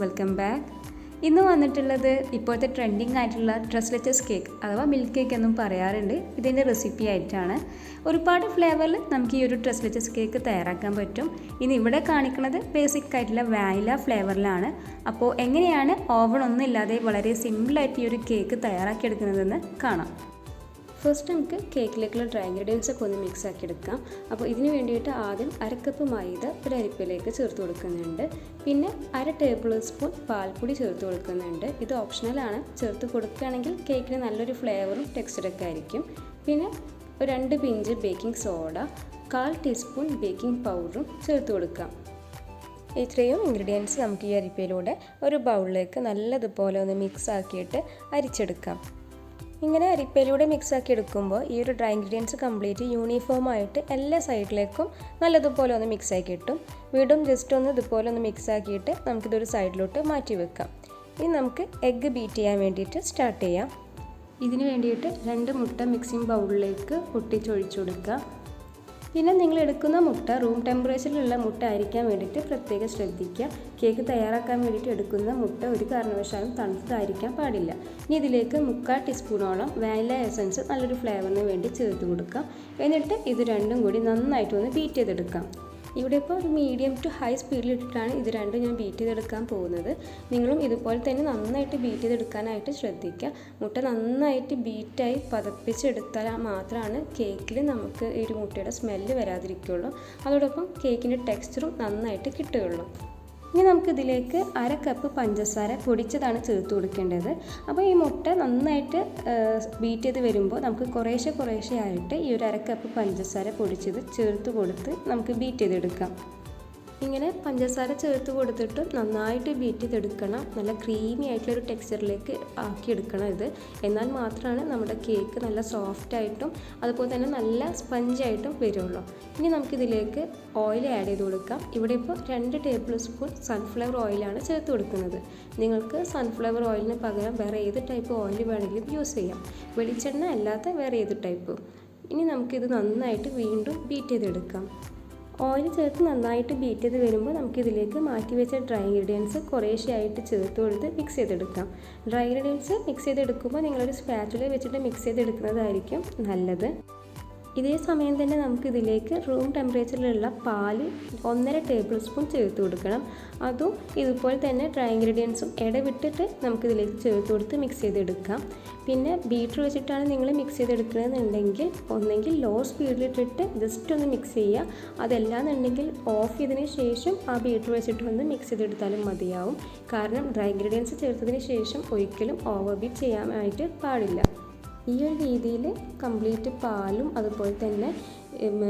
Welcome back. ഇന്ന് വന്നിട്ടുള്ളത് ഇപ്പോഴത്തെ ട്രെൻഡിങ് ആയിട്ടുള്ള ട്രസ്ലെച്ചസ് കേക്ക് അഥവാ മിൽക്ക് കേക്ക് എന്നും പറയാറുണ്ട്. ഇതിൻ്റെ റെസിപ്പി ആയിട്ടാണ്. ഒരുപാട് ഫ്ലേവറിൽ നമുക്ക് ഈ ഒരു ട്രസ്ലെച്ചസ് കേക്ക് തയ്യാറാക്കാൻ പറ്റും. ഇനി ഇവിടെ കാണിക്കുന്നത് ബേസിക് ആയിട്ടുള്ള വാനില ഫ്ലേവറിലാണ്. അപ്പോൾ എങ്ങനെയാണ് ഓവൺ ഒന്നും ഇല്ലാതെ വളരെ സിമ്പിളായിട്ട് ഈ ഒരു കേക്ക് തയ്യാറാക്കിയെടുക്കുന്നതെന്ന് കാണാം. ഫസ്റ്റ് നമുക്ക് കേക്കിലേക്കുള്ള ഡ്രൈ ഇൻഗ്രീഡിയൻസ് ഒക്കെ ഒന്ന് മിക്സ് ആക്കി എടുക്കാം. അപ്പോൾ ഇതിന് വേണ്ടിയിട്ട് ആദ്യം അരക്കപ്പ് മൈദ ഒരു അരിപ്പയിലേക്ക് ചേർത്ത് കൊടുക്കുന്നുണ്ട്. പിന്നെ 1/2 ടേബിൾ സ്പൂൺ പാൽപ്പൊടി ചേർത്ത് കൊടുക്കുന്നുണ്ട്. ഇത് ഓപ്ഷണലാണ്. ചേർത്ത് കൊടുക്കുകയാണെങ്കിൽ കേക്കിന് നല്ലൊരു ഫ്ലേവറും ടെക്സ്ചറൊക്കെ ആയിരിക്കും. പിന്നെ 2 pinch baking soda, 1/4 teaspoon baking പൗഡറും ചേർത്ത് കൊടുക്കാം. ഇത്രയും ഇൻഗ്രീഡിയൻസ് നമുക്ക് ഈ അരിപ്പയിലൂടെ ഒരു ബൗളിലേക്ക് നല്ലതുപോലെ ഒന്ന് മിക്സ് ആക്കിയിട്ട് അരിച്ചെടുക്കാം. ഇങ്ങനെ അരിപ്പയിലൂടെ മിക്സ് ആക്കി എടുക്കുമ്പോൾ ഈ ഒരു ഡ്രൈ ഇൻഗ്രീഡിയൻസ് കംപ്ലീറ്റ് യൂണിഫോം ആയിട്ട് എല്ലാ സൈഡിലേക്കും നല്ലതുപോലെ ഒന്ന് മിക്സ് ആക്കി കിട്ടും. വീണ്ടും ജസ്റ്റ് ഒന്ന് ഇതുപോലെ ഒന്ന് മിക്സ് ആക്കിയിട്ട് നമുക്കിതൊരു സൈഡിലോട്ട് മാറ്റി വെക്കാം. ഇനി നമുക്ക് എഗ്ഗ് ബീറ്റ് ചെയ്യാൻ വേണ്ടിയിട്ട് സ്റ്റാർട്ട് ചെയ്യാം. ഇതിന് വേണ്ടിയിട്ട് 2 മുട്ട മിക്സിംഗ് ബൗളിലേക്ക് പൊട്ടിച്ചൊഴിച്ചു കൊടുക്കുക. പിന്നെ നിങ്ങൾ എടുക്കുന്ന മുട്ട റൂം ടെമ്പറേച്ചറിലുള്ള മുട്ട ആയിരിക്കാൻ വേണ്ടിയിട്ട് പ്രത്യേകം ശ്രദ്ധിക്കുക. കേക്ക് തയ്യാറാക്കാൻ വേണ്ടിയിട്ട് എടുക്കുന്ന മുട്ട ഒരു കാരണവശാലും തണുത്തതായിരിക്കാൻ പാടില്ല. ഇനി ഇതിലേക്ക് 3/4 ടീസ്പൂണോളം വാനില എസൻസ് നല്ലൊരു ഫ്ലേവറിന് വേണ്ടി ചേർത്ത് കൊടുക്കാം. എന്നിട്ട് ഇത് രണ്ടും കൂടി നന്നായിട്ടൊന്ന് ബീറ്റ് ചെയ്തെടുക്കാം. ഇവിടെ ഇപ്പോൾ ഒരു മീഡിയം ടു ഹൈ സ്പീഡിലിട്ടിട്ടാണ് ഇത് രണ്ടും ഞാൻ ബീറ്റ് ചെയ്തെടുക്കാൻ പോകുന്നത്. നിങ്ങളും ഇതുപോലെ തന്നെ നന്നായിട്ട് ബീറ്റ് ചെയ്തെടുക്കാനായിട്ട് ശ്രദ്ധിക്കുക. മുട്ട നന്നായിട്ട് ബീറ്റായി പതപ്പിച്ചെടുത്താൽ മാത്രമാണ് കേക്കിൽ നമുക്ക് ഈ ഒരു മുട്ടയുടെ സ്മെല്ല് വരാതിരിക്കുകയുള്ളൂ. അതോടൊപ്പം കേക്കിൻ്റെ ടെക്സ്ചറും നന്നായിട്ട് കിട്ടുകയുള്ളൂ. ഇനി നമുക്കിതിലേക്ക് 1/2 കപ്പ് പഞ്ചസാര പൊടിച്ചതാണ് ചേർത്ത് കൊടുക്കേണ്ടത്. അപ്പോൾ ഈ മുട്ട നന്നായിട്ട് ബീറ്റ് ചെയ്ത് വരുമ്പോൾ നമുക്ക് കുറേശ്ശെ ആയിട്ട് ഈ ഒരു 1/2 കപ്പ് പഞ്ചസാര പൊടിച്ചത് ചേർത്ത് കൊടുത്ത് നമുക്ക് ബീറ്റ് ചെയ്തെടുക്കാം. ഇങ്ങനെ പഞ്ചസാര ചേർത്ത് കൊടുത്തിട്ട് നന്നായിട്ട് ബീറ്റ് ചെയ്തെടുക്കണം. നല്ല ക്രീമി ആയിട്ടുള്ളൊരു ടെക്സ്ചറിലേക്ക് ആക്കിയെടുക്കണം ഇത്. എന്നാൽ മാത്രമാണ് നമ്മുടെ കേക്ക് നല്ല സോഫ്റ്റായിട്ടും അതുപോലെ തന്നെ നല്ല സ്പഞ്ചായിട്ടും വരുള്ളൂ. ഇനി നമുക്കിതിലേക്ക് ഓയിൽ ആഡ് ചെയ്ത് കൊടുക്കാം. ഇവിടെ ഇപ്പോൾ 2 ടേബിൾ സ്പൂൺ സൺഫ്ലവർ ഓയിലാണ് ചേർത്ത് കൊടുക്കുന്നത്. നിങ്ങൾക്ക് സൺഫ്ലവർ ഓയിലിന് പകരം വേറെ ഏത് ടൈപ്പ് ഓയിൽ വേണമെങ്കിലും യൂസ് ചെയ്യാം. വെളിച്ചെണ്ണ അല്ലാത്ത വേറെ ഏത് ടൈപ്പ്. ഇനി നമുക്കിത് നന്നായിട്ട് വീണ്ടും ബീറ്റ് ചെയ്തെടുക്കാം. ഓയിൽ ചേർത്ത് നന്നായിട്ട് ബീറ്റ് ചെയ്ത് വരുമ്പോൾ നമുക്കിതിലേക്ക് മാറ്റി വെച്ച ഡ്രൈ ഇൻഗ്രീഡിയൻസ് കുറേശ്ശെയായിട്ട് ചേർത്ത് കൊടുത്ത് മിക്സ് ചെയ്തെടുക്കാം. ഡ്രൈ ഇൻഗ്രീഡിയൻസ് മിക്സ് ചെയ്തെടുക്കുമ്പോൾ നിങ്ങളൊരു സ്പാച്ചുല വെച്ചിട്ട് മിക്സ് ചെയ്തെടുക്കുന്നതായിരിക്കും നല്ലത്. ഇതേ സമയം തന്നെ നമുക്കിതിലേക്ക് റൂം ടെമ്പറേച്ചറിലുള്ള പാല് 1/2 ടേബിൾ സ്പൂൺ ചേർത്ത് കൊടുക്കണം. അതും ഇതുപോലെ തന്നെ ഡ്രൈ ഇൻഗ്രീഡിയൻസും ഇടവിട്ടിട്ട് നമുക്കിതിലേക്ക് ചേർത്ത് കൊടുത്ത് മിക്സ് ചെയ്തെടുക്കാം. പിന്നെ ബീറ്റർ വെച്ചിട്ടാണ് നിങ്ങൾ മിക്സ് ചെയ്തെടുക്കണമെന്നുണ്ടെങ്കിൽ ഒന്നെങ്കിൽ ലോ സ്പീഡിലിട്ടിട്ട് ജസ്റ്റ് ഒന്ന് മിക്സ് ചെയ്യുക. അതല്ലാന്നുണ്ടെങ്കിൽ ഓഫ് ചെയ്തതിന് ശേഷം ആ ബീറ്റർ വെച്ചിട്ടൊന്ന് മിക്സ് ചെയ്തെടുത്താലും മതിയാവും. കാരണം ഡ്രൈ ഇൻഗ്രീഡിയൻസ് ചേർത്തതിന് ശേഷം ഒരിക്കലും ഓവർ ബീറ്റ് ചെയ്യാനായിട്ട് പാടില്ല. ഈ ഒരു രീതിയിൽ കംപ്ലീറ്റ് പാലും അതുപോലെ തന്നെ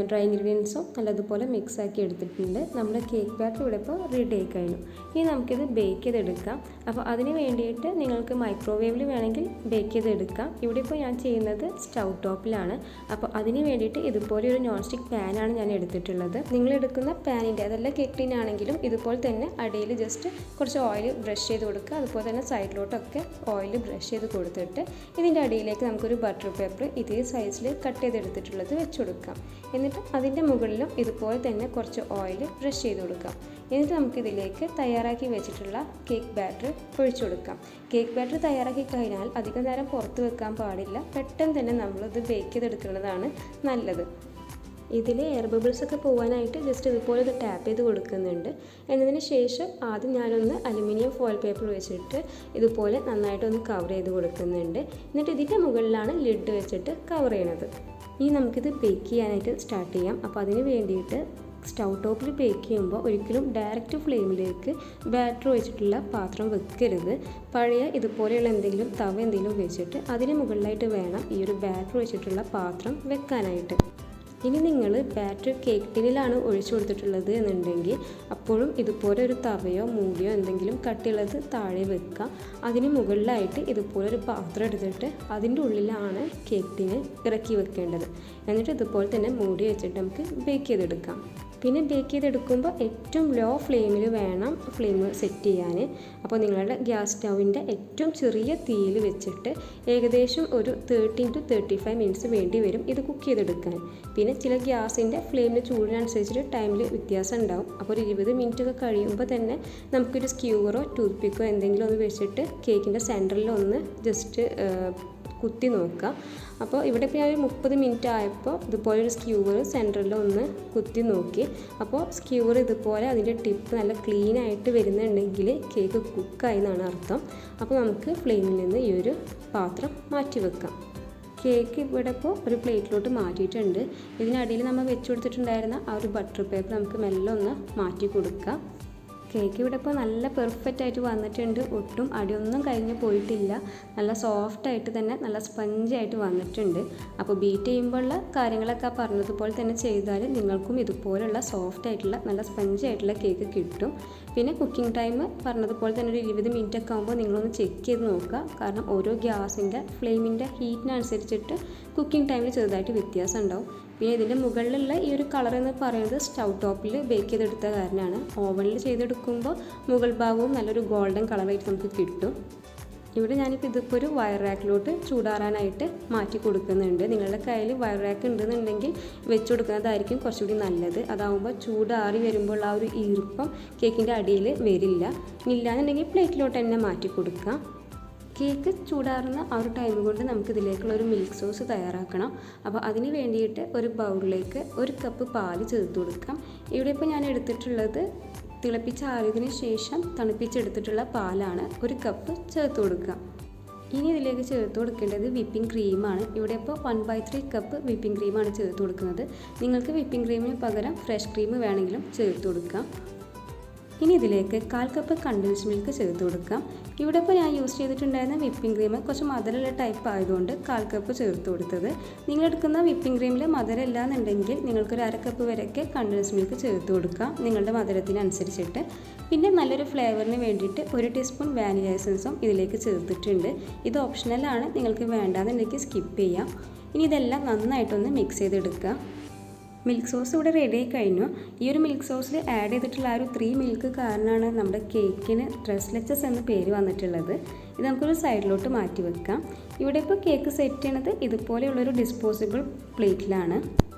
ഡ്രൈ ഇൻഗ്രീഡിയൻസും നല്ലതുപോലെ മിക്സ് ആക്കി എടുത്തിട്ടുണ്ട്. നമ്മുടെ കേക്ക് ബാറ്റർ ഇവിടെ ഇപ്പോൾ റെഡി ആയി കഴിഞ്ഞു. ഇനി നമുക്കിത് ബേക്ക് ചെയ്തെടുക്കാം. അപ്പോൾ അതിന് വേണ്ടിയിട്ട് നിങ്ങൾക്ക് മൈക്രോവേവിൽ വേണമെങ്കിൽ ബേക്ക് ചെയ്തെടുക്കാം. ഇവിടെ ഇപ്പോൾ ഞാൻ ചെയ്യുന്നത് സ്റ്റൗ ടോപ്പിലാണ്. അപ്പോൾ അതിന് വേണ്ടിയിട്ട് ഇതുപോലെ ഒരു നോൺ സ്റ്റിക്ക് പാനാണ് ഞാൻ എടുത്തിട്ടുള്ളത്. നിങ്ങൾ എടുക്കുന്ന പാനിൻ്റെ അതല്ല കേക്ക് ടിന്നാണെങ്കിലും ഇതുപോലെ തന്നെ അടിയിൽ ജസ്റ്റ് കുറച്ച് ഓയിൽ ബ്രഷ് ചെയ്ത് കൊടുക്കുക. അതുപോലെ തന്നെ സൈഡിലോട്ടൊക്കെ ഓയിൽ ബ്രഷ് ചെയ്ത് കൊടുത്തിട്ട് ഇതിൻ്റെ അടിയിലേക്ക് നമുക്കൊരു ബട്ടർ പേപ്പർ ഇതേ സൈസിൽ കട്ട് ചെയ്തെടുത്തിട്ടുള്ളത് വെച്ച് കൊടുക്കാം. എന്നിട്ട് അതിൻ്റെ മുകളിലും ഇതുപോലെ തന്നെ കുറച്ച് ഓയിൽ ബ്രഷ് ചെയ്ത് കൊടുക്കാം. എന്നിട്ട് നമുക്കിതിലേക്ക് തയ്യാറാക്കി വെച്ചിട്ടുള്ള കേക്ക് ബാറ്റർ ഒഴിച്ചു കൊടുക്കാം. കേക്ക് ബാറ്റർ തയ്യാറാക്കി കഴിഞ്ഞാൽ അധികം നേരം പുറത്ത് വെക്കാൻ പാടില്ല. പെട്ടെന്ന് തന്നെ നമ്മളിത് ബേക്ക് ചെയ്തെടുക്കുന്നതാണ് നല്ലത്. ഇതിൽ എയർ ബബിൾസ് ഒക്കെ പോകാനായിട്ട് ജസ്റ്റ് ഇതുപോലെ ഇത് ടാപ്പ് ചെയ്ത് കൊടുക്കുന്നുണ്ട്. എന്നതിന് ശേഷം ആദ്യം ഞാനൊന്ന് അലുമിനിയം ഫോയിൽ പേപ്പർ വെച്ചിട്ട് ഇതുപോലെ നന്നായിട്ടൊന്ന് കവർ ചെയ്ത് കൊടുക്കുന്നുണ്ട്. എന്നിട്ട് ഇതിൻ്റെ മുകളിലാണ് ലിഡ് വെച്ചിട്ട് കവർ ചെയ്യണത്. ഇനി നമുക്കിത് ബേക്ക് ചെയ്യാനായിട്ട് സ്റ്റാർട്ട് ചെയ്യാം. അപ്പോൾ അതിന് വേണ്ടിയിട്ട് സ്റ്റൗ ടോപ്പിൽ ബേക്ക് ചെയ്യുമ്പോൾ ഒരിക്കലും ഡയറക്റ്റ് ഫ്ലെയിമിലേക്ക് ബാറ്റർ വെച്ചിട്ടുള്ള പാത്രം വെക്കരുത്. പഴയ ഇതുപോലെയുള്ള എന്തെങ്കിലും തവ എന്തെങ്കിലും വെച്ചിട്ട് അതിന് മുകളിലായിട്ട് വേണം ഈ ഒരു ബാറ്റർ വെച്ചിട്ടുള്ള പാത്രം വെക്കാനായിട്ട്. ഇനി നിങ്ങൾ ബാറ്റർ കേക്ക് ടിന്നിലാണ് ഒഴിച്ചു കൊടുത്തിട്ടുള്ളത് എന്നുണ്ടെങ്കിൽ അപ്പോഴും ഇതുപോലെ ഒരു തവയോ മൂടിയോ എന്തെങ്കിലും കട്ടിയുള്ളത് താഴെ വെക്കുക. അതിന് മുകളിലായിട്ട് ഇതുപോലെ ഒരു പാത്രം എടുത്തിട്ട് അതിൻ്റെ ഉള്ളിലാണ് കേക്ക് ടിന്ന് ഇറക്കി വെക്കേണ്ടത്. എന്നിട്ട് ഇതുപോലെ തന്നെ മൂടി വെച്ചിട്ട് നമുക്ക് ബേക്ക് ചെയ്തെടുക്കാം. പിന്നെ ബേക്ക് ചെയ്തെടുക്കുമ്പോൾ ഏറ്റവും ലോ ഫ്ലെയിമിൽ വേണം ഫ്ലെയിം സെറ്റ് ചെയ്യാൻ. അപ്പോൾ നിങ്ങളുടെ ഗ്യാസ് സ്റ്റൗവിൻ്റെ ഏറ്റവും ചെറിയ തീയിൽ വെച്ചിട്ട് ഏകദേശം ഒരു 30 to 35 മിനിറ്റ്സ് വേണ്ടി വരും ഇത് കുക്ക് ചെയ്തെടുക്കാൻ. പിന്നെ ചില ഗ്യാസിൻ്റെ ഫ്ലെയിമിൽ ചൂടിനനുസരിച്ചിട്ട് ടൈമിൽ വ്യത്യാസം ഉണ്ടാവും. അപ്പോൾ ഒരു 20 മിനിറ്റ് ഒക്കെ കഴിയുമ്പോൾ തന്നെ നമുക്കൊരു സ്ക്യൂവറോ ടൂത്ത് പിക്കോ എന്തെങ്കിലും ഒന്ന് വെച്ചിട്ട് കേക്കിൻ്റെ സെൻറ്ററിൽ ഒന്ന് ജസ്റ്റ് കുത്തി നോക്കുക. അപ്പോൾ ഇവിടെ ഇപ്പോൾ ഞാൻ ഒരു 30 മിനിറ്റ് ആയപ്പോൾ ഇതുപോലെ ഒരു സ്ക്യൂവർ സെൻറ്ററിൽ ഒന്ന് കുത്തി നോക്കി. അപ്പോൾ സ്ക്യൂവർ ഇതുപോലെ അതിൻ്റെ ടിപ്പ് നല്ല ക്ലീൻ ആയിട്ട് വരുന്നുണ്ടെങ്കിൽ കേക്ക് കുക്കായി എന്നാണ് അർത്ഥം. അപ്പോൾ നമുക്ക് ഫ്ലെയിമിൽ നിന്ന് ഈ ഒരു പാത്രം മാറ്റി വെക്കാം. കേക്ക് ഇവിടെ ഇപ്പോൾ ഒരു പ്ലേറ്റിലോട്ട് മാറ്റിയിട്ടുണ്ട്. ഇതിനടിയിൽ നമ്മൾ വെച്ച് കൊടുത്തിട്ടുണ്ടായിരുന്ന ആ ഒരു ബട്ടർ പേപ്പർ നമുക്ക് മെല്ലെ ഒന്ന് മാറ്റി കൊടുക്കാം. കേക്ക് ഇവിടെ ഇപ്പോൾ നല്ല പെർഫെക്റ്റ് ആയിട്ട് വന്നിട്ടുണ്ട്. ഒട്ടും അടിയൊന്നും കഴിഞ്ഞ് പോയിട്ടില്ല. നല്ല സോഫ്റ്റായിട്ട് തന്നെ നല്ല സ്പഞ്ചായിട്ട് വന്നിട്ടുണ്ട്. അപ്പോൾ ബീറ്റ് ചെയ്യുമ്പോഴുള്ള കാര്യങ്ങളൊക്കെ പറഞ്ഞതുപോലെ തന്നെ ചെയ്താൽ നിങ്ങൾക്കും ഇതുപോലുള്ള സോഫ്റ്റ് ആയിട്ടുള്ള നല്ല സ്പഞ്ചായിട്ടുള്ള കേക്ക് കിട്ടും. പിന്നെ കുക്കിംഗ് ടൈം പറഞ്ഞതുപോലെ തന്നെ ഒരു 20 മിനിറ്റ് ഒക്കെ ആകുമ്പോൾ നിങ്ങളൊന്ന് ചെക്ക് ചെയ്ത് നോക്കുക. കാരണം ഓരോ ഗ്യാസിൻ്റെ ഫ്ലെയിമിൻ്റെ ഹീറ്റിനനുസരിച്ചിട്ട് കുക്കിംഗ് ടൈമിൽ ചെറുതായിട്ട് വ്യത്യാസം ഉണ്ടാവും. പിന്നെ ഇതിൻ്റെ മുകളിലുള്ള ഈ ഒരു കളർ എന്ന് പറയുന്നത് സ്റ്റൗ ടോപ്പിൽ ബേക്ക് ചെയ്തെടുത്ത കാരണമാണ്. ഓവനിൽ ചെയ്തെടുക്കുമ്പോൾ മുകൾ ഭാഗവും നല്ലൊരു ഗോൾഡൻ കളറായിട്ട് നമുക്ക് കിട്ടും. ഇവിടെ ഞാനിപ്പോൾ ഇതിപ്പോൾ ഒരു വയർ റാക്കിലോട്ട് ചൂടാറാനായിട്ട് മാറ്റി കൊടുക്കുന്നുണ്ട്. നിങ്ങളുടെ കയ്യിൽ വയർ റാക്ക് ഉണ്ടെന്നുണ്ടെങ്കിൽ വെച്ച് കൊടുക്കുന്നതായിരിക്കും കുറച്ചുകൂടി നല്ലത്. അതാവുമ്പോൾ ചൂടാറി വരുമ്പോൾ ആ ഒരു ഈർപ്പം കേക്കിൻ്റെ അടിയിൽ വരില്ല. ഇല്ലാന്നുണ്ടെങ്കിൽ പ്ലേറ്റിലോട്ട് തന്നെ മാറ്റി കൊടുക്കാം. കേക്ക് ചൂടാറുന്ന ആ ഒരു ടൈം കൊണ്ട് നമുക്കിതിലേക്കുള്ള ഒരു മിൽക്ക് സോസ് തയ്യാറാക്കണം. അപ്പോൾ അതിന് വേണ്ടിയിട്ട് ഒരു ബൗളിലേക്ക് 1 കപ്പ് പാല് ചേർത്ത് കൊടുക്കാം. ഇവിടെ ഇപ്പോൾ ഞാൻ എടുത്തിട്ടുള്ളത് തിളപ്പിച്ചാറിയതിന് ശേഷം തണുപ്പിച്ചെടുത്തിട്ടുള്ള പാലാണ്. 1 കപ്പ് ചേർത്ത് കൊടുക്കാം. ഇനി ഇതിലേക്ക് ചേർത്ത് കൊടുക്കേണ്ടത് വിപ്പിംഗ് ക്രീമാണ്. ഇവിടെ ഇപ്പോൾ 1/3 കപ്പ് വിപ്പിംഗ് ക്രീമാണ് ചേർത്ത് കൊടുക്കുന്നത്. നിങ്ങൾക്ക് വിപ്പിംഗ് ക്രീമിന് പകരം ഫ്രഷ് ക്രീം വേണമെങ്കിലും ചേർത്ത് കൊടുക്കാം. ഇനി ഇതിലേക്ക് 1/4 കപ്പ് കണ്ടൻസ്ഡ് മിൽക്ക് ചേർത്ത് കൊടുക്കാം. ഇവിടെ ഇപ്പോൾ ഞാൻ യൂസ് ചെയ്തിട്ടുണ്ടായിരുന്ന വിപ്പിംഗ് ക്രീം കുറച്ച് മധുരമുള്ള ടൈപ്പ് ആയതുകൊണ്ട് 1/4 കപ്പ് ചേർത്ത് കൊടുത്തത്. നിങ്ങളെടുക്കുന്ന വിപ്പിംഗ് ക്രീമിൽ മധുരം ഇല്ല എന്നുണ്ടെങ്കിൽ നിങ്ങൾക്കൊരു 1/2 കപ്പ് വരെയൊക്കെ കണ്ടൻസ്ഡ് മിൽക്ക് ചേർത്ത് കൊടുക്കാം നിങ്ങളുടെ മധുരത്തിനനുസരിച്ചിട്ട്. പിന്നെ നല്ലൊരു ഫ്ലേവറിന് വേണ്ടിയിട്ട് 1 ടീസ്പൂൺ വാനില എസൻസും ഇതിലേക്ക് ചേർത്തിട്ടുണ്ട്. ഇത് ഓപ്ഷണലാണ്, നിങ്ങൾക്ക് വേണ്ടാന്നുണ്ടെങ്കിൽ സ്കിപ്പ് ചെയ്യാം. ഇനി ഇതെല്ലാം നന്നായിട്ടൊന്ന് മിക്സ് ചെയ്തെടുക്കുക. മിൽക്ക് സോസ് ഇവിടെ റെഡി ആയി കഴിഞ്ഞു. ഈ ഒരു മിൽക്ക് സോസിൽ ആഡ് ചെയ്തിട്ടുള്ള ആ ഒരു 3 മിൽക്ക് കാരണമാണ് നമ്മുടെ കേക്കിന് ട്രസ്ലെച്ചസ് എന്ന പേര് വന്നിട്ടുള്ളത്. ഇത് നമുക്കൊരു സൈഡിലോട്ട് മാറ്റി വെക്കാം. ഇവിടെ ഇപ്പോൾ കേക്ക് സെറ്റ് ചെയ്യണത് ഇതുപോലെയുള്ളൊരു ഡിസ്പോസിബിൾ പ്ലേറ്റിലാണ്.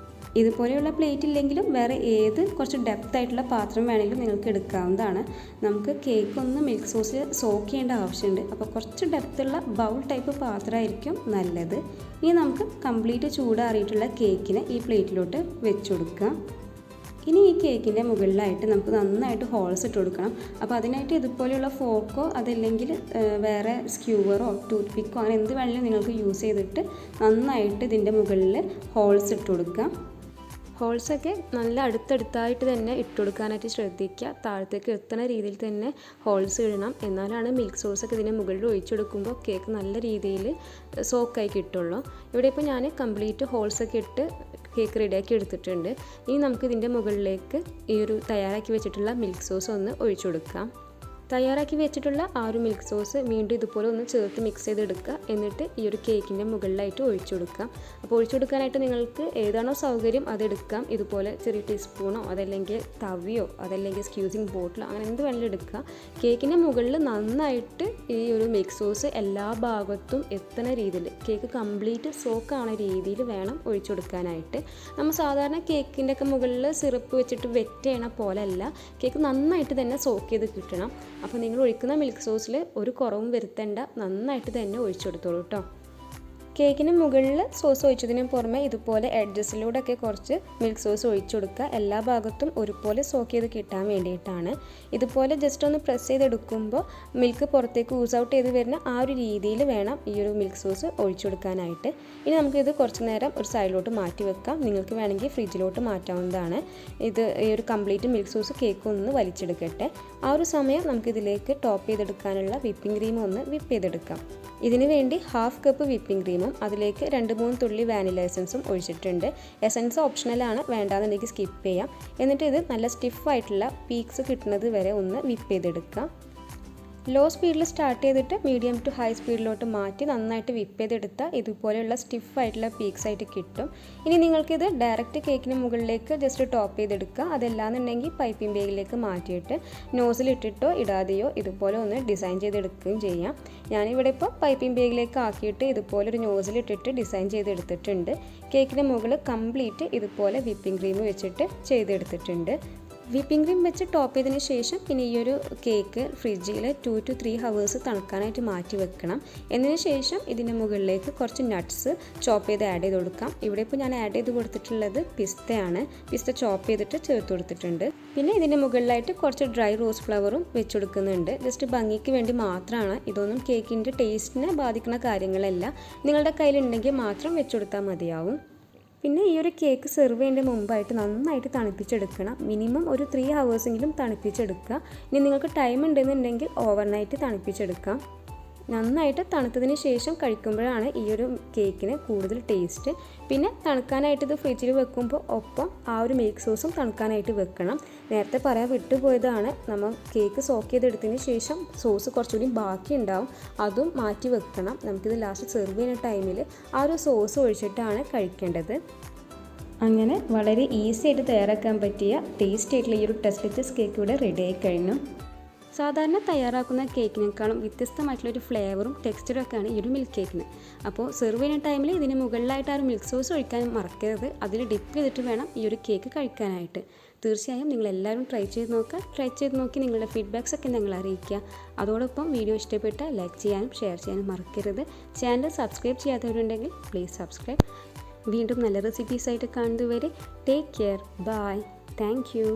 ഇതുപോലെയുള്ള പ്ലേറ്റ് ഇല്ലെങ്കിലും വേറെ ഏത് കുറച്ച് ഡെപ്ത് ആയിട്ടുള്ള പാത്രം വേണമെങ്കിലും നിങ്ങൾക്ക് എടുക്കാവുന്നതാണ്. നമുക്ക് കേക്ക് ഒന്ന് മിൽക്ക് സോസിൽ സോക്ക് ചെയ്യേണ്ട ആവശ്യമുണ്ട്. അപ്പോൾ കുറച്ച് ഡെപ്തുള്ള ബൗൾ ടൈപ്പ് പാത്രമായിരിക്കും നല്ലത്. ഇനി നമുക്ക് കംപ്ലീറ്റ് ചൂടാറിയിട്ടുള്ള കേക്കിനെ ഈ പ്ലേറ്റിലോട്ട് വെച്ച് കൊടുക്കാം. ഇനി ഈ കേക്കിൻ്റെ മുകളിലായിട്ട് നമുക്ക് നന്നായിട്ട് ഹോൾസ് ഇട്ട് കൊടുക്കണം. അപ്പോൾ അതിനായിട്ട് ഇതുപോലെയുള്ള ഫോർക്കോ അതല്ലെങ്കിൽ വേറെ സ്ക്യൂവറോ ടൂത്ത് പിക്കോ അങ്ങനെ എന്ത് വേണമെങ്കിലും നിങ്ങൾക്ക് യൂസ് ചെയ്തിട്ട് നന്നായിട്ട് ഇതിൻ്റെ മുകളിൽ ഹോൾസ് ഇട്ട് കൊടുക്കാം. ഹോൾസൊക്കെ നല്ല അടുത്തടുത്തായിട്ട് തന്നെ ഇട്ട് കൊടുക്കാനായിട്ട് ശ്രദ്ധിക്കുക. താഴത്തേക്ക് എത്തുന്ന രീതിയിൽ തന്നെ ഹോൾസ് ഇടണം. എന്നാലാണ് മിൽക്ക് സോസൊക്കെ ഇതിന് മുകളിൽ ഒഴിച്ചെടുക്കുമ്പോൾ കേക്ക് നല്ല രീതിയിൽ സോക്കായി കിട്ടുള്ളൂ. ഇവിടെ ഇപ്പോൾ ഞാൻ കംപ്ലീറ്റ് ഹോൾസൊക്കെ ഇട്ട് കേക്ക് റെഡിയാക്കി എടുത്തിട്ടുണ്ട്. ഇനി നമുക്ക് ഇതിൻ്റെ മുകളിലേക്ക് ഈ ഒരു തയ്യാറാക്കി വെച്ചിട്ടുള്ള മിൽക്ക് സോസ് ഒന്ന് ഒഴിച്ചു കൊടുക്കാം. തയ്യാറാക്കി വെച്ചിട്ടുള്ള ആ ഒരു മിൽക്ക് സോസ് വീണ്ടും ഇതുപോലെ ഒന്ന് ചേർത്ത് മിക്സ് ചെയ്തെടുക്കുക. എന്നിട്ട് ഈ ഒരു കേക്കിൻ്റെ മുകളിലായിട്ട് ഒഴിച്ചു കൊടുക്കാം. അപ്പോൾ ഒഴിച്ചു കൊടുക്കാനായിട്ട് നിങ്ങൾക്ക് ഏതാണോ സൗകര്യം അതെടുക്കാം. ഇതുപോലെ ചെറിയ ടീസ്പൂണോ അതല്ലെങ്കിൽ തവിയോ അതല്ലെങ്കിൽ സ്ക്യൂസിങ് ബോട്ടിലോ അങ്ങനെ എന്ത് വേണമെങ്കിലും എടുക്കുക. കേക്കിൻ്റെ മുകളിൽ നന്നായിട്ട് ഈ ഒരു മിൽക്ക് സോസ് എല്ലാ ഭാഗത്തും എത്തുന്ന രീതിയിൽ കേക്ക് കംപ്ലീറ്റ് സോക്കാണ രീതിയിൽ വേണം ഒഴിച്ചു കൊടുക്കാനായിട്ട്. നമ്മൾ സാധാരണ കേക്കിൻ്റെ ഒക്കെ മുകളിൽ സിറപ്പ് വെച്ചിട്ട് വെറ്റ് ചെയ്യണ പോലെയല്ല, കേക്ക് നന്നായിട്ട് തന്നെ സോക്ക് ചെയ്ത് കിട്ടണം. അപ്പോൾ നിങ്ങൾ ഒഴിക്കുന്ന മിൽക്ക് സോസിൽ ഒരു കുറവും വരുത്തേണ്ട, നന്നായിട്ട് തന്നെ ഒഴിച്ചു കൊടുത്തോളൂ കേട്ടോ. കേക്കിന് മുകളിൽ സോസ് ഒഴിച്ചതിന് പുറമെ ഇതുപോലെ എഡ്ജസിലൂടെയൊക്കെ കുറച്ച് മിൽക്ക് സോസ് ഒഴിച്ചു കൊടുക്കുക. എല്ലാ ഭാഗത്തും ഒരുപോലെ സോക്ക് ചെയ്ത് കിട്ടാൻ വേണ്ടിയിട്ടാണ്. ഇതുപോലെ ജസ്റ്റ് ഒന്ന് പ്രസ് ചെയ്തെടുക്കുമ്പോൾ മിൽക്ക് പുറത്തേക്ക് ഊസ് ഔട്ട് ചെയ്ത് വരുന്ന ആ ഒരു രീതിയിൽ വേണം ഈ ഒരു മിൽക്ക് സോസ് ഒഴിച്ചു കൊടുക്കാനായിട്ട്. ഇനി നമുക്കിത് കുറച്ച് നേരം ഒരു സൈഡിലോട്ട് മാറ്റി വെക്കാം. നിങ്ങൾക്ക് വേണമെങ്കിൽ ഫ്രിഡ്ജിലോട്ട് മാറ്റാവുന്നതാണ്. ഇത് ഈ ഒരു കംപ്ലീറ്റ് മിൽക്ക് സോസ് കേക്ക് ഒന്ന് വലിച്ചെടുക്കട്ടെ. ആ ഒരു സമയം നമുക്കിതിലേക്ക് ടോപ്പ് ചെയ്തെടുക്കാനുള്ള വിപ്പിംഗ് ക്രീം ഒന്ന് വിപ്പ് ചെയ്തെടുക്കാം. ഇതിന് വേണ്ടി 1/2 കപ്പ് വിപ്പിംഗ് ക്രീമും അതിലേക്ക് 2-3 തുള്ളി വാനില എസൻസും ഒഴിച്ചിട്ടുണ്ട്. എസൻസ് ഓപ്ഷണലാണ്, വേണ്ടാന്നുണ്ടെങ്കിൽ സ്കിപ്പ് ചെയ്യാം. എന്നിട്ട് ഇത് നല്ല സ്റ്റിഫായിട്ടുള്ള പീക്സ് കിട്ടുന്നത് വരെ ഒന്ന് വിപ്പ് ചെയ്തെടുക്കാം. ലോ സ്പീഡിൽ സ്റ്റാർട്ട് ചെയ്തിട്ട് മീഡിയം ടു ഹൈ സ്പീഡിലോട്ട് മാറ്റി നന്നായിട്ട് വിപ്പ് ചെയ്തെടുത്താൽ ഇതുപോലെയുള്ള സ്റ്റിഫായിട്ടുള്ള പീക്സ് ആയിട്ട് കിട്ടും. ഇനി നിങ്ങൾക്കിത് ഡയറക്റ്റ് കേക്കിന് മുകളിലേക്ക് ജസ്റ്റ് ടോപ്പ് ചെയ്തെടുക്കുക. അതല്ലാന്നുണ്ടെങ്കിൽ പൈപ്പിംഗ് ബാഗിലേക്ക് മാറ്റിയിട്ട് നോസിലിട്ടിട്ടോ ഇടാതെയോ ഇതുപോലെ ഒന്ന് ഡിസൈൻ ചെയ്തെടുക്കുകയും ചെയ്യാം. ഞാനിവിടെ ഇപ്പോൾ പൈപ്പിംഗ് ബാഗിലേക്ക് ആക്കിയിട്ട് ഇതുപോലെ ഒരു നോസിലിട്ടിട്ട് ഡിസൈൻ ചെയ്തെടുത്തിട്ടുണ്ട്. കേക്കിന് മുകളിൽ കംപ്ലീറ്റ് ഇതുപോലെ വിപ്പിംഗ് ക്രീം വെച്ചിട്ട് ചെയ്തെടുത്തിട്ടുണ്ട്. വിപ്പിംഗ് ക്രീം വെച്ച് ടോപ്പ് ചെയ്തതിന് ശേഷം പിന്നെ ഈ ഒരു കേക്ക് ഫ്രിഡ്ജിൽ 2 to 3 hours തണുക്കാനായിട്ട് മാറ്റി വെക്കണം. എന്നതിന് ശേഷം ഇതിൻ്റെ മുകളിലേക്ക് കുറച്ച് നട്ട്സ് ചോപ്പ് ചെയ്ത് ആഡ് ചെയ്ത് കൊടുക്കാം. ഇവിടെ ഇപ്പോൾ ഞാൻ ആഡ് ചെയ്ത് കൊടുത്തിട്ടുള്ളത് പിസ്തയാണ്. പിസ്ത ചോപ്പ് ചെയ്തിട്ട് ചേർത്ത് കൊടുത്തിട്ടുണ്ട്. പിന്നെ ഇതിൻ്റെ മുകളിലായിട്ട് കുറച്ച് ഡ്രൈ റോസ് ഫ്ലവറും വെച്ച് കൊടുക്കുന്നുണ്ട്. ജസ്റ്റ് ഭംഗിക്ക് വേണ്ടി മാത്രമാണ്. ഇതൊന്നും കേക്കിൻ്റെ ടേസ്റ്റിനെ ബാധിക്കുന്ന കാര്യങ്ങളല്ല. നിങ്ങളുടെ കയ്യിലുണ്ടെങ്കിൽ മാത്രം വെച്ച് കൊടുത്താൽ മതിയാവും. പിന്നെ ഈ ഒരു കേക്ക് സെർവ് ചെയ്യുന്നതിന് മുമ്പായിട്ട് നന്നായിട്ട് തണുപ്പിച്ചെടുക്കണം. മിനിമം ഒരു 3 hours തണുപ്പിച്ചെടുക്കുക. ഇനി നിങ്ങൾക്ക് ടൈം ഉണ്ടെന്നുണ്ടെങ്കിൽ ഓവർനൈറ്റ് തണുപ്പിച്ചെടുക്കാം. നന്നായിട്ട് തണുത്തതിന് ശേഷം കഴിക്കുമ്പോഴാണ് ഈ ഒരു കേക്കിന് കൂടുതൽ ടേസ്റ്റ്. പിന്നെ തണുക്കാനായിട്ട് ഇത് ഫ്രിഡ്ജിൽ വെക്കുമ്പോൾ ഒപ്പം ആ ഒരു മിൽക്ക് സോസും തണുക്കാനായിട്ട് വെക്കണം. നേരത്തെ പറയാൻ വിട്ടുപോയതാണ്, നമ്മൾ കേക്ക് സോക്ക് ചെയ്തെടുത്തതിന് ശേഷം സോസ് കുറച്ചുകൂടി ബാക്കി ഉണ്ടാവും, അതും മാറ്റി വെക്കണം. നമുക്കിത് ലാസ്റ്റ് സെർവ് ചെയ്യുന്ന ടൈമിൽ ആ ഒരു സോസ് ഒഴിച്ചിട്ടാണ് കഴിക്കേണ്ടത്. അങ്ങനെ വളരെ ഈസി ആയിട്ട് തയ്യാറാക്കാൻ പറ്റിയ ടേസ്റ്റി ആയിട്ടുള്ള ഈ ഒരു ട്രസ്ലെച്ചസ് കേക്ക് ഇവിടെ റെഡി ആയി കഴിഞ്ഞു. സാധാരണ തയ്യാറാക്കുന്ന കേക്കിനേക്കാളും വ്യത്യസ്തമായിട്ടുള്ളൊരു ഫ്ലേവറും ടെക്സ്ചറും ഒക്കെയാണ് ഈ ഒരു മിൽക്ക് കേക്കിന്. അപ്പോൾ സെർവ് ചെയ്യുന്ന ടൈമിൽ ഇതിന് മുകളിലായിട്ട് ആ ഒരു മിൽക്ക് സോസ് ഒഴിക്കാൻ മറക്കരുത്. അതിൽ ഡിപ്പ് ചെയ്തിട്ട് വേണം ഈ ഒരു കേക്ക് കഴിക്കാനായിട്ട്. തീർച്ചയായും നിങ്ങളെല്ലാവരും ട്രൈ ചെയ്ത് നോക്കുക. ട്രൈ ചെയ്ത് നോക്കി നിങ്ങളുടെ ഫീഡ്ബാക്സ് ഒക്കെ ഞങ്ങളെ അറിയിക്കുക. അതോടൊപ്പം വീഡിയോ ഇഷ്ടപ്പെട്ടാൽ ലൈക്ക് ചെയ്യാനും ഷെയർ ചെയ്യാനും മറക്കരുത്. ചാനൽ സബ്സ്ക്രൈബ് ചെയ്യാത്തവരുണ്ടെങ്കിൽ പ്ലീസ് സബ്സ്ക്രൈബ്. വീണ്ടും നല്ല റെസിപ്പീസായിട്ട് കാണുന്നതുവരെ take care. Bye. Thank U.